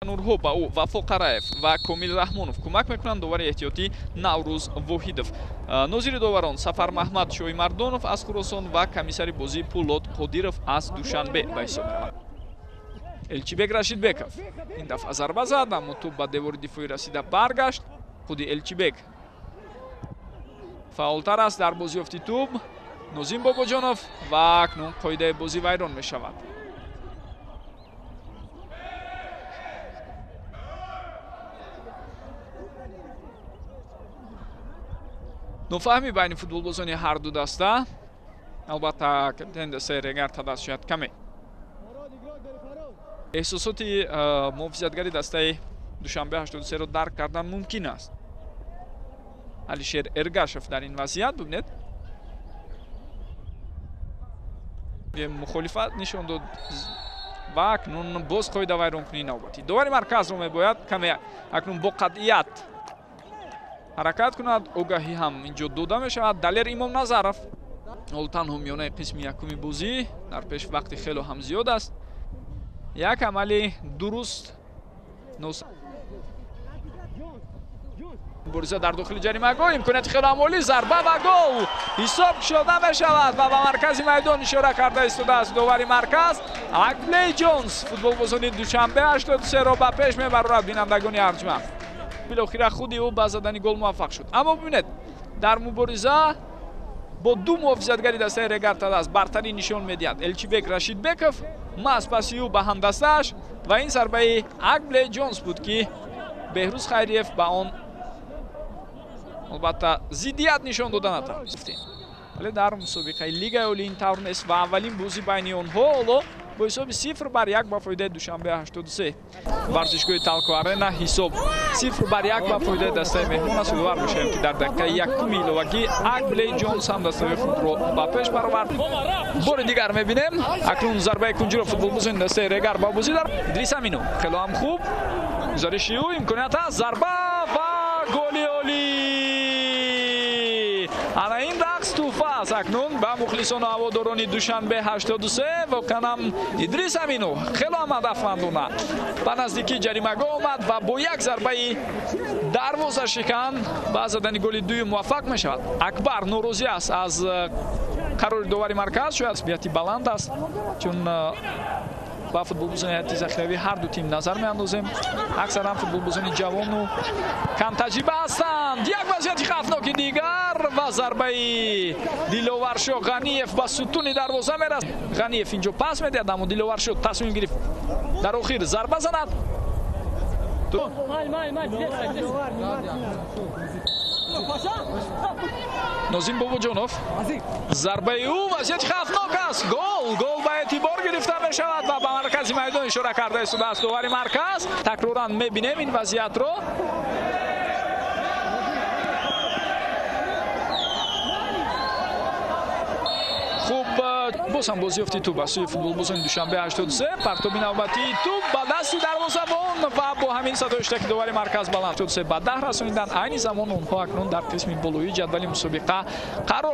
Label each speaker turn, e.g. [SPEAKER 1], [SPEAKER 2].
[SPEAKER 1] нурҳо ба ӯ Вафо Қараев ва Комил Раҳмонов кӯмак мекунанд. довари эҳтиётӣ Наврӯз Воҳидов, нозири доварон Сафар Маҳмад Шоимардонов аз Хӯросон ва комиссари бозӣ Пӯлод Қодиров аз Душанбе ба ҳисоб меравад. Элчибек Рашидбеков ин дафъа зарба зад, аммо тӯб ба девори дифоӣ расида баргашт. худи Элчибек фаъолтар аст дар бозиёфти тӯб. Нозим Бобоҷонов ва акнун қоидаи бозӣ вайрон мешавад. нофаҳмӣ байни футболбозони ҳарду даста. албатта тенденсияи Регарта даст шояд каме эҳсосоти муҳофизатгари дастаи Душанбе 83-ро дарк кардан мумкин аст. Алишер Эргашев дар ин вазъият бибинед мухолифат нишон дод ва акнун боз қоида вайронкунии навбатӣ. довари марказро мебояд каме акнун бо қатъият ҳаракат кунад. огаҳӣ ҳам инҷо дода мешавад. Далер Имомназаров ҳол танҳо миёнаи қисми якуми бозӣ, дар пеш вақти хело ҳам зиёд аст. як амали дуруст бориза дар дохили ҷаримагоҳ, имконияти хело амолӣ, зарба ва гол ҳисоб кушода мешавад ва ба маркази майдон ишора карда истодааст довари марказ Акблей Ҷонс. футболбозони Душанбе 83-ро ба пеш мебарорад. бинандагони арҷманд билохира худи ӯ ба задани гол муваффақ шуд. аммо бибинед дар мубориза бо ду муҳофизатгари дастаи Регарта даст бартарӣ нишон медиҳад Элчибек Рашидбеков маҳз паси ӯ ба ҳамдастааш ва ин зарбаи Акблей Ҷонс буд ки Беҳрӯз Хайриев ба он албатта зиддият нишон дода натавонист. вале дар мусобиқаи Лигаи Олӣ ин тавр нест ва аввалин бозӣ байни онҳо ҳоло бо ҳисоби 0-1 ба фоидаи Душанбе 83. варзишгоҳи Талко Арена ҳисоб 0-1 ба фоидаи дастаи меҳмон аст. умедвор мешавем ки дар дақиқаи якуми иловагӣ Акблей Ҷонс ҳам дастаи худро ба пеш баровард. бори дигар мебинем акнун зарбаи кунҷиро футболбозони дастаи Регар ба бозӣ дар Идрис Аминов хело ҳам хуб гузариши ӯ, имконият аст, зарба ва голи олӣ. ана ин рақс тӯҳфа аст акнун ба мухлисону ҳаводорони Душанбе 83. воқеан Идрис Аминов хело ҳам ҳадафмандона ба наздикии ҷаримагоҳ омад ва бо як зарбаи дарвозашикан ба задани голи дуюм муваффақ мешавад. Акбар норозӣ аст аз қарори довари марказ, шояд бияти баланд аст, чун ба футболбозони ҳайати захирави ҳарду тим назар меандозем. аксаран футболбозони ҷавону камтаҷриба ҳастанд. як вазъияти хавфноки дигар ва зарбаи Диловаршо Ғаниев ба сутуни дарвоза мерасад. Ғаниев инҷо пас медиҳад, аммо Диловаршо тасмим гирифт дар охир зарба занад. Нозим Бобоҷонов зарбаи ӯ вазъияти хавфнок аст. гол ба эътибор гирифта мешавад ва ба маркази майдон ишора карда истодааст довари марказ. такроран мебинем ин вазъиятро. хуб боз ҳам бозиёфти тӯб аз сӯи футболбозони Душанбе 83. партоби навбатии тӯб ба дасти дарвозабон ва бо ҳамин садоишта ки довари марказ баланд 83 ба 10 расонидан. айни замон онҳо акнун дар қисми болоии ҷадвали мусобиқа қарор